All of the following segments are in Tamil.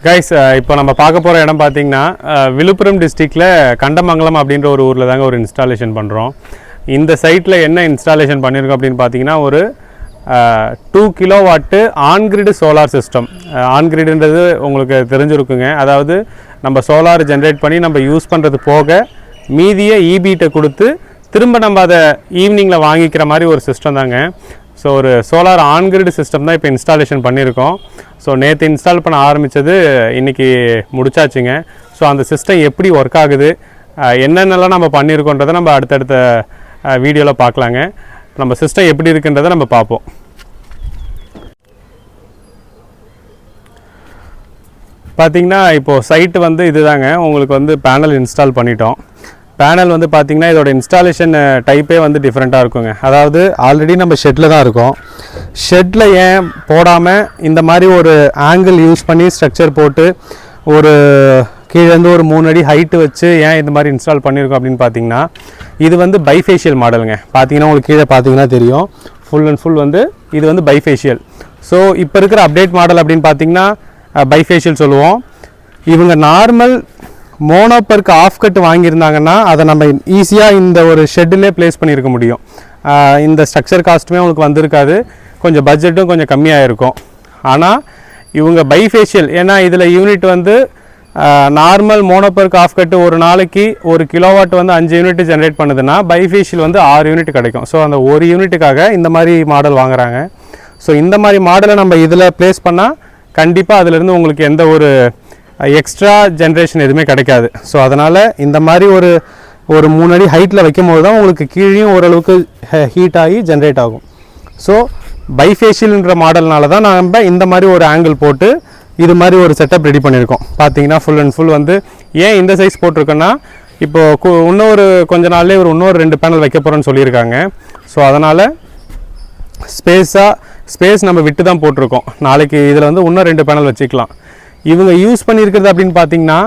கைஸ் இப்போ நம்ம பார்க்க போகிற இடம் பார்த்தீங்கன்னா விழுப்புரம் டிஸ்ட்ரிக்டில் கண்டமங்கலம் அப்படின்ற ஒரு ஊரில் தாங்க ஒரு இன்ஸ்டாலேஷன் பண்ணுறோம். இந்த சைட்டில் என்ன இன்ஸ்டாலேஷன் பண்ணியிருக்கோம் அப்படின்னு பார்த்தீங்கன்னா ஒரு 2 கிலோவாட்டு ஆன்கிரிடு சோலார் சிஸ்டம். ஆன்கிரிடுன்றது உங்களுக்கு தெரிஞ்சிருக்குங்க. அதாவது நம்ம சோலார் ஜென்ரேட் பண்ணி நம்ம யூஸ் பண்ணுறது போக மீதியை ஈபிகிட்ட கொடுத்து திரும்ப நம்ம அதை ஈவினிங்கில் வாங்கிக்கிற மாதிரி ஒரு சிஸ்டம் தாங்க. ஸோ ஒரு சோலார் ஆன்கிரிடு சிஸ்டம் தான் இப்போ இன்ஸ்டாலேஷன் பண்ணியிருக்கோம். ஸோ நேற்று இன்ஸ்டால் பண்ண ஆரம்பித்தது இன்றைக்கி முடிச்சாச்சுங்க. ஸோ அந்த சிஸ்டம் எப்படி ஒர்க் ஆகுது, என்னென்னலாம் நம்ம பண்ணியிருக்கோன்றதை நம்ம அடுத்தடுத்த வீடியோவில் பார்க்கலாங்க. நம்ம சிஸ்டம் எப்படி இருக்குன்றதை நம்ம பார்ப்போம். பார்த்திங்கன்னா இப்போது சைட்டு வந்து இது தாங்க. உங்களுக்கு வந்து பேனல் இன்ஸ்டால் பண்ணிட்டோம். பேனல் வந்து பார்த்திங்கன்னா இதோட இன்ஸ்டாலேஷன் டைப்பே வந்து டிஃப்ரெண்ட்டாக இருக்குங்க. அதாவது ஆல்ரெடி நம்ம ஷெட்டில் தான் இருக்கோம். ஷெட்டில் ஏன் போடாமல் இந்த மாதிரி ஒரு ஆங்கிள் யூஸ் பண்ணி ஸ்ட்ரக்சர் போட்டு ஒரு கீழேருந்து ஒரு 3 அடி ஹைட்டு வச்சு ஏன் இந்த மாதிரி இன்ஸ்டால் பண்ணியிருக்கோம் அப்படின்னு பார்த்தீங்கன்னா, இது வந்து பைஃபேஷியல் மாடலுங்க. பார்த்தீங்கன்னா உங்களுக்கு கீழே பார்த்தீங்கன்னா தெரியும், ஃபுல் அண்ட் ஃபுல் வந்து இது வந்து பைஃபேஷியல். ஸோ இப்போ இருக்கிற அப்டேட் மாடல் அப்படின்னு பார்த்தீங்கன்னா பைஃபேஷியல் சொல்லுவோம். இவங்க நார்மல் மோனோபர்க் ஆஃப் கட் வாங்கியிருந்தாங்கன்னா அதை நம்ம ஈஸியாக இந்த ஒரு ஷெட்டிலே ப்ளேஸ் பண்ணியிருக்க முடியும். இந்த ஸ்ட்ரக்சர் காஸ்ட்டுமே உங்களுக்கு வந்திருக்காது, கொஞ்சம் பட்ஜெட்டும் கொஞ்சம் கம்மியாக இருக்கும். ஆனால் இவங்க பைஃபேஷியல், ஏன்னா இதில் யூனிட் வந்து நார்மல் மோனோபர்க் ஆஃப் கட்டு ஒரு நாளைக்கு 1 கிலோவாட் வந்து 5 யூனிட் ஜென்ரேட் பண்ணுதுன்னா பைஃபேஷியல் வந்து 6 யூனிட் கிடைக்கும். ஸோ அந்த ஒரு யூனிட்டுக்காக இந்த மாதிரி மாடல் வாங்குகிறாங்க. ஸோ இந்த மாதிரி மாடலை நம்ம இதில் ப்ளேஸ் பண்ணால் கண்டிப்பாக அதிலேருந்து உங்களுக்கு எந்த ஒரு எக்ஸ்ட்ரா ஜென்ரேஷன் எதுவுமே கிடைக்காது. ஸோ அதனால் இந்த மாதிரி ஒரு 3 அடி ஹைட்டில் வைக்கும் போது தான் உங்களுக்கு கீழேயும் ஓரளவுக்கு ஹீட் ஆகி ஜென்ரேட் ஆகும். ஸோ பைஃபேஷியல்ன்ற மாடல்னால தான் நம்ம இந்த மாதிரி ஒரு ஆங்கிள் போட்டு இது மாதிரி ஒரு செட்டப் ரெடி பண்ணியிருக்கோம். பார்த்தீங்கன்னா ஃபுல் அண்ட் ஃபுல் வந்து ஏன் இந்த சைஸ் போட்டிருக்கோன்னா, இப்போது இன்னொரு கொஞ்ச நாள்லேயே இன்னொரு 2 பேனல் வைக்க போகிறோன்னு சொல்லியிருக்காங்க. ஸோ அதனால் ஸ்பேஸ் நம்ம விட்டு தான் போட்டிருக்கோம். நாளைக்கு இதில் வந்து இன்னும் 2 பேனல் வச்சுக்கலாம். இவங்க யூஸ் பண்ணியிருக்கிறது அப்படின்னு பார்த்தீங்கன்னா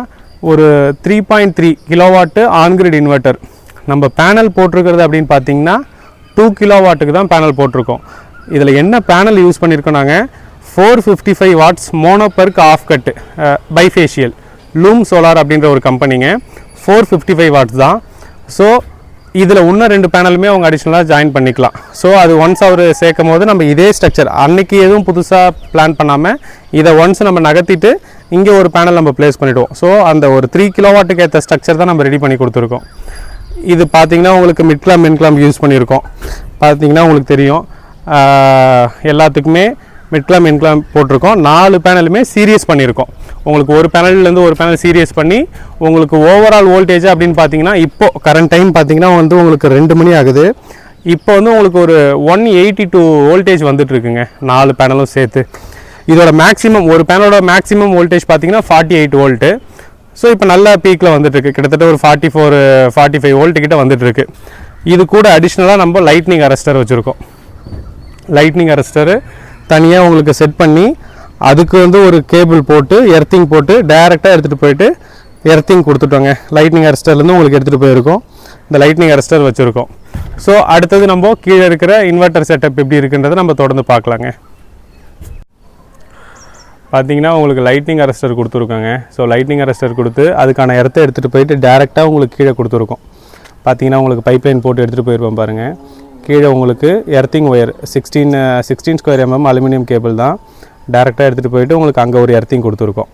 ஒரு 3.3 கிலோவாட்டு ஆன்கிரிட் இன்வெர்ட்டர். நம்ம பேனல் போட்டிருக்கிறது அப்படின்னு பார்த்தீங்கன்னா 2 கிலோவாட்டுக்கு தான் பேனல் போட்டிருக்கோம். இதில் என்ன பேனல் யூஸ் பண்ணியிருக்கோம் நாங்கள் 455 watts monoperc half cut bifacial Loom Solar அப்படின்ற ஒரு கம்பெனிங்க. 455 வாட்ஸ் தான். ஸோ இதில் இன்னும் 2 பேனலுமே அவங்க அடிஷ்னலாக ஜாயின் பண்ணிக்கலாம். ஸோ அது ஒன்ஸ் அவர் சேர்க்கும் போது நம்ம இதே ஸ்ட்ரக்சர் அன்றைக்கி எதுவும் புதுசாக பிளான் பண்ணாமல் இதை ஒன்ஸ் நம்ம நகர்த்திட்டு இங்கே ஒரு பேனல் நம்ம ப்ளேஸ் பண்ணிவிடுவோம். ஸோ அந்த ஒரு 3 கிலோவாட்டுக்கு ஏற்ற ஸ்ட்ரக்சர் தான் நம்ம ரெடி பண்ணி கொடுத்துருக்கோம். இது பார்த்திங்கன்னா உங்களுக்கு மிட்கிளாம் மென்கிளாம் யூஸ் பண்ணியிருக்கோம். பார்த்திங்கன்னா உங்களுக்கு தெரியும், எல்லாத்துக்குமே மிட்கிளாம் மென்கிளாம் போட்டிருக்கோம். 4 பேனலுமே சீரியஸ் பண்ணியிருக்கோம். உங்களுக்கு ஒரு பேனல்லேருந்து ஒரு பேனல் சீரியஸ் பண்ணி உங்களுக்கு ஓவரால் வோல்டேஜ் அப்படின்னு பார்த்தீங்கன்னா இப்போது கரண்ட் டைம் பார்த்தீங்கன்னா வந்து உங்களுக்கு 2 மணி ஆகுது. இப்போ வந்து உங்களுக்கு ஒரு 182 வோல்டேஜ் வந்துட்டுருக்குங்க 4 பேனலும் சேர்த்து. இதோட மேக்ஸிமம் ஒரு பேனலோட மேக்ஸிமம் வோல்டேஜ் பார்த்தீங்கன்னா 48 வோல்ட்டு. ஸோ இப்போ நல்ல பீக்கில் வந்துட்டுருக்கு, கிட்டத்தட்ட ஒரு 44-45 வோல்ட்டு கிட்ட வந்துட்டுருக்கு. இது கூட அடிஷ்னலாக நம்ம லைட்னிங் அரஸ்டர் வச்சுருக்கோம். லைட்னிங் அரஸ்டரு தனியாக உங்களுக்கு செட் பண்ணி அதுக்கு வந்து ஒரு கேபிள் போட்டு எர்த்திங் போட்டு டைரெக்டாக எடுத்துகிட்டு போயிட்டு எர்த்திங் கொடுத்துட்டோங்க. லைட்னிங் அரஸ்டர்லேருந்து உங்களுக்கு எடுத்துகிட்டு போயிருக்கோம். இந்த லைட்னிங் அரஸ்டர் வச்சுருக்கோம். ஸோ அடுத்தது நம்ம கீழே இருக்கிற இன்வெர்ட்டர் செட்டப் எப்படி இருக்குன்றதை நம்ம தொடர்ந்து பார்க்கலாங்க. பார்த்தீங்கன்னா உங்களுக்கு லைட்னிங் அரஸ்டர் கொடுத்துருக்காங்க. ஸோ லைட்னிங் அரஸ்டர் கொடுத்து அதுக்கான இடத்த எடுத்துகிட்டு போயிட்டு டேரெக்டாக உங்களுக்கு கீழே கொடுத்துருக்கோம். பார்த்தீங்கன்னா உங்களுக்கு பைப்லைன் போட்டு எடுத்துகிட்டு போயிருப்போம் பாருங்கள். கீழே உங்களுக்கு earthing wire 16 square mm aluminium cable தான். டேரெக்டாக எடுத்துகிட்டு போயிட்டு உங்களுக்கு அங்கே ஒரு எர்த்திங் கொடுத்துருக்கோம்.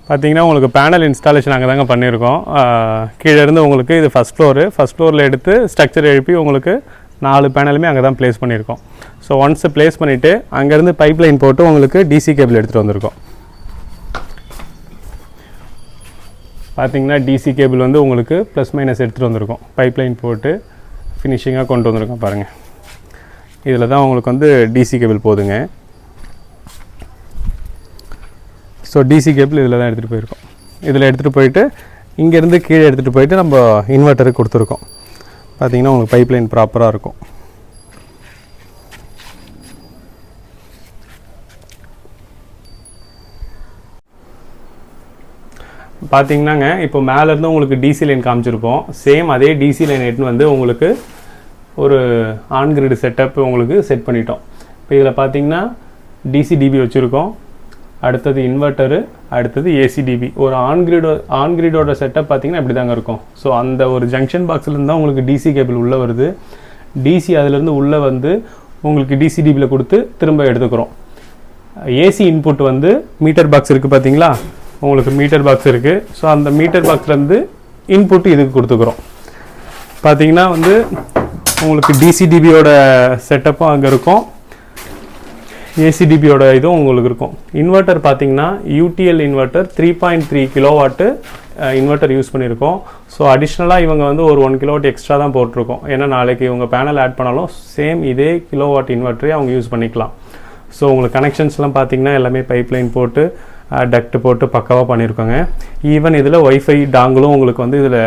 பார்த்திங்கன்னா உங்களுக்கு பேனல் இன்ஸ்டாலேஷன் அங்கே தாங்க பண்ணியிருக்கோம். கீழே இருந்து உங்களுக்கு இது ஃபஸ்ட் ஃப்ளோரில் எடுத்து ஸ்ட்ரக்சர் எழுப்பி உங்களுக்கு 4 பேனலுமே அங்கே தான் ப்ளேஸ் பண்ணியிருக்கோம். ஸோ ஒன்ஸ் ப்ளேஸ் பண்ணிவிட்டு அங்கேருந்து பைப்லைன் போட்டு உங்களுக்கு டிசி கேபிள் எடுத்துகிட்டு வந்திருக்கோம். பார்த்திங்கன்னா டிசி கேபிள் வந்து உங்களுக்கு ப்ளஸ் மைனஸ் எடுத்துகிட்டு வந்திருக்கோம். பைப்லைன் போட்டு ஃபினிஷிங்காக கொண்டு வந்திருக்கோம் பாருங்கள். இதில் தான் உங்களுக்கு வந்து டிசி கேபிள் போதுங்க. ஸோ டிசி கேபிள் இதில் தான் எடுத்துகிட்டு போயிருக்கோம். இதில் எடுத்துகிட்டு போயிட்டு இங்கேருந்து கீழே எடுத்துகிட்டு போயிட்டு நம்ம இன்வெர்ட்டருக்கு கொடுத்துருக்கோம். பார்த்திங்கன்னா உங்களுக்கு பைப்லைன் ப்ராப்பராக இருக்கும். பார்த்தீங்கன்னாங்க இப்போ மேலேருந்து உங்களுக்கு டிசி லைன் காமிச்சிருப்போம். சேம் அதே டிசி லைன் எடுத்துன்னு வந்து உங்களுக்கு ஒரு ஆன் கிரிட் செட்டப் உங்களுக்கு செட் பண்ணிட்டோம். இப்போ இதில் பார்த்தீங்கன்னா டிசிடிபி வச்சுருக்கோம், அடுத்தது இன்வெர்ட்டரு, அடுத்தது ஏசிடிபி. ஒரு ஆன் கிரிடோட செட்டப் பார்த்தீங்கன்னா இப்படி தாங்க இருக்கும். ஸோ அந்த ஒரு ஜங்ஷன் பாக்ஸ்லேருந்து தான் உங்களுக்கு டிசி கேபிள் உள்ளே வருது. டிசி அதிலேருந்து உள்ளே வந்து உங்களுக்கு டிசிடிபியில் கொடுத்து திரும்ப எடுத்துக்கிறோம். ஏசி இன்புட் வந்து மீட்டர் பாக்ஸ் இருக்குது பார்த்தீங்களா, உங்களுக்கு மீட்டர் பாக்ஸ் இருக்குது. ஸோ அந்த மீட்டர் பாக்ஸ்லேருந்து இன்புட் இதுக்கு கொடுத்துக்கிறோம். பார்த்தீங்கன்னா வந்து உங்களுக்கு டிசிடிபியோட செட்டப்பும் அங்கே இருக்கும், ஏசிடிபியோட இதுவும் உங்களுக்கு இருக்கும். இன்வெர்ட்டர் பார்த்தீங்கன்னா UTL inverter 3.3 kilowatt inverter use பண்ணியிருக்கோம். ஸோ அடிஷ்னலாக இவங்க வந்து ஒரு 1 கிலோவாட் எக்ஸ்ட்ரா தான் போட்டிருக்கோம். ஏன்னா நாளைக்கு இவங்க பேனல் ஆட் பண்ணாலும் சேம் இதே கிலோவாட் இன்வெர்ட்டரே அவங்க யூஸ் பண்ணிக்கலாம். ஸோ உங்களுக்கு கனெக்ஷன்ஸ்லாம் பார்த்தீங்கன்னா எல்லாமே பைப்லைன் போட்டு டக்ட் போட்டு பக்காவாக பண்ணியிருக்கோங்க. ஈவன் இதில் ஒய்ஃபை டாங்கிலும் உங்களுக்கு வந்து இதில்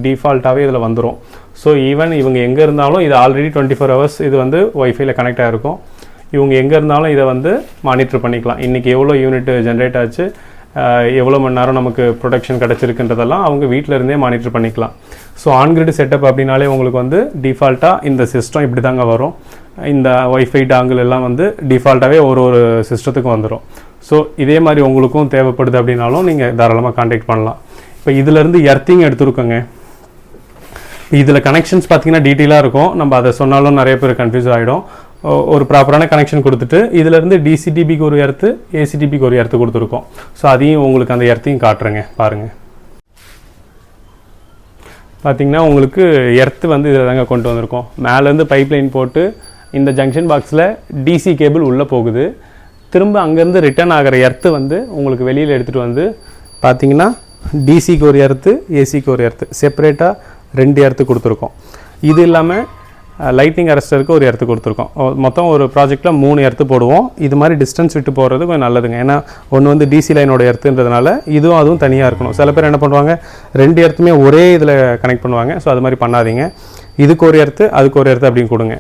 டிஃபால்ட்டாகவே இதில் வந்துடும். ஸோ ஈவன் இவங்க எங்கே இருந்தாலும் இது ஆல்ரெடி 24 ஹவர்ஸ் இது வந்து ஒய்ஃபைல கனெக்ட் ஆகிருக்கும். இவங்க எங்கே இருந்தாலும் இதை வந்து மானிட்டர் பண்ணிக்கலாம். இன்றைக்கி எவ்வளோ யூனிட் ஜென்ரேட் ஆச்சு, எவ்வளோ மணி நேரம் நமக்கு ப்ரொடக்ஷன் கிடச்சிருக்குன்றதெல்லாம் அவங்க வீட்டில் இருந்தே மானிட்டர் பண்ணிக்கலாம். ஸோ ஆன்கிரிட் செட்டப் அப்படின்னாலே உங்களுக்கு வந்து டிஃபால்ட்டாக இந்த சிஸ்டம் இப்படி தாங்க வரும். இந்த ஒய்ஃபை டாங்கிள் எல்லாம் வந்து டிஃபால்ட்டாகவே ஒரு சிஸ்டத்துக்கும் வந்துடும். ஸோ இதே மாதிரி உங்களுக்கும் தேவைப்படுது அப்படின்னாலும் நீங்கள் தாராளமாக கான்டாக்ட் பண்ணலாம். இப்போ இதிலேருந்து எர்த்திங் எடுத்துருக்கோங்க. இதில் கனெக்ஷன்ஸ் பார்த்தீங்கன்னா டீட்டெயிலாக இருக்கும், நம்ம அதை சொன்னாலும் நிறைய பேர் கன்ஃபியூஸ் ஆகிடும். ஒரு ப்ராப்பரான கனெக்ஷன் கொடுத்துட்டு இதிலேருந்து டிசிடிபிக்கு ஒரு எர்த்து, ஏசிடிபிக்கு ஒரு எர்த்து கொடுத்துருக்கோம். ஸோ அதையும் உங்களுக்கு அந்த எர்த்தையும் காட்டுறேங்க பாருங்கள். பார்த்திங்கன்னா உங்களுக்கு எர்த்து வந்து இதில் தாங்க கொண்டு வந்திருக்கோம். மேலேருந்து பைப்லைன் போட்டு இந்த ஜங்ஷன் பாக்ஸில் டிசி கேபிள் உள்ளே போகுது. திரும்ப அங்கேருந்து ரிட்டர்ன் ஆகிற எர்த்து வந்து உங்களுக்கு வெளியில் எடுத்துகிட்டு வந்து பார்த்திங்கன்னா டிசிக்கு ஒரு எர்த்து, ஏசிக்கு ஒரு எர்த்து, செப்பரேட்டாக 2 எர்த்து கொடுத்துருக்கோம். இது இல்லாமல் லைட்டிங் அரெஸ்டருக்கு ஒரு எர்த்து கொடுத்துருக்கோம். மொத்தம் ஒரு ப்ராஜெக்டில் 3 எர்த்து போடுவோம். இது மாதிரி டிஸ்டன்ஸ் விட்டு போகிறது கொஞ்சம் நல்லதுங்க. ஏன்னா ஒன்று வந்து டிசி லைனோட எர்த்துன்றதுனால அதுவும் தனியாக இருக்கணும். சில பேர் என்ன பண்ணுவாங்க, 2 எர்த்துமே ஒரே இதில் கனெக்ட் பண்ணுவாங்க. ஸோ அது மாதிரி பண்ணாதீங்க. இதுக்கு ஒரு எர்த்து, அதுக்கு ஒரு எர்த்து அப்படின்னு கொடுங்க.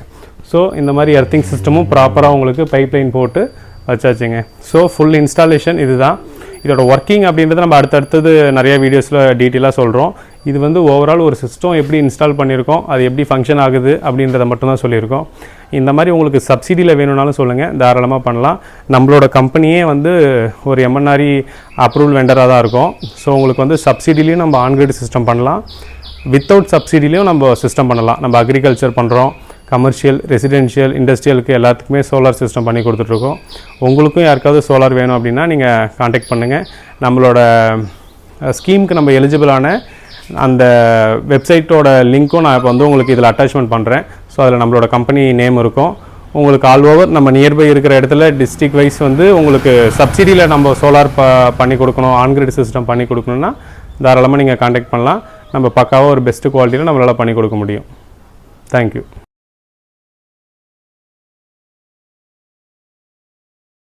ஸோ இந்த மாதிரி எர்த்திங் சிஸ்டமும் ப்ராப்பராக உங்களுக்கு பைப்லைன் போட்டு வச்சாச்சுங்க. ஸோ ஃபுல் இன்ஸ்டாலேஷன் இது தான். இதோட ஒர்க்கிங் அப்படின்றது நம்ம அடுத்தடுத்தது நிறைய வீடியோஸில் டீட்டெயிலாக சொல்கிறோம். இது வந்து ஓவரால் ஒரு சிஸ்டம் எப்படி இன்ஸ்டால் பண்ணியிருக்கோம், அது எப்படி ஃபங்க்ஷன் ஆகுது அப்படின்றத மட்டும்தான் சொல்லியிருக்கோம். இந்த மாதிரி உங்களுக்கு சப்சிடியில் வேணும்னாலும் சொல்லுங்கள், தாராளமாக பண்ணலாம். நம்மளோட கம்பெனியே வந்து ஒரு எம்என்ஆர்இ அப்ரூவல் வெண்டராக தான் இருக்கும். ஸோ உங்களுக்கு வந்து சப்சிடிலையும் நம்ம ஆன்கிரிட் சிஸ்டம் பண்ணலாம், வித்தவுட் சப்சிடிலையும் நம்ம சிஸ்டம் பண்ணலாம். நம்ம அக்ரிகல்ச்சர் பண்ணுறோம், கமர்ஷியல், ரெசிடென்ஷியல், இண்டஸ்ட்ரியலுக்கு எல்லாத்துக்குமே சோலார் சிஸ்டம் பண்ணி கொடுத்துட்ருக்கோம். உங்களுக்கும் யாருக்காவது சோலார் வேணும் அப்படின்னா நீங்கள் காண்டாக்ட் பண்ணுங்கள். நம்மளோட ஸ்கீமுக்கு நம்ம எலிஜிபிளான அந்த வெப்சைட்டோட லிங்க்கும் நான் இப்போ வந்து உங்களுக்கு இதில் அட்டாச்மெண்ட் பண்ணுறேன். ஸோ அதில் நம்மளோட கம்பெனி நேம் இருக்கும். உங்களுக்கு ஆல் ஓவர் நம்ம நியர்பை இருக்கிற இடத்துல டிஸ்ட்ரிக்ட் வைஸ் வந்து உங்களுக்கு சப்சிடியில் நம்ம சோலார் பண்ணி கொடுக்கணும், ஆன்கிரிட் சிஸ்டம் பண்ணி கொடுக்கணுன்னா தாராளமாக நீங்கள் காண்டாக்ட் பண்ணலாம். நம்ம பக்காவாக ஒரு பெஸ்ட்டு குவாலிட்டியில் நம்மளால் பண்ணி கொடுக்க முடியும். தேங்க்யூ.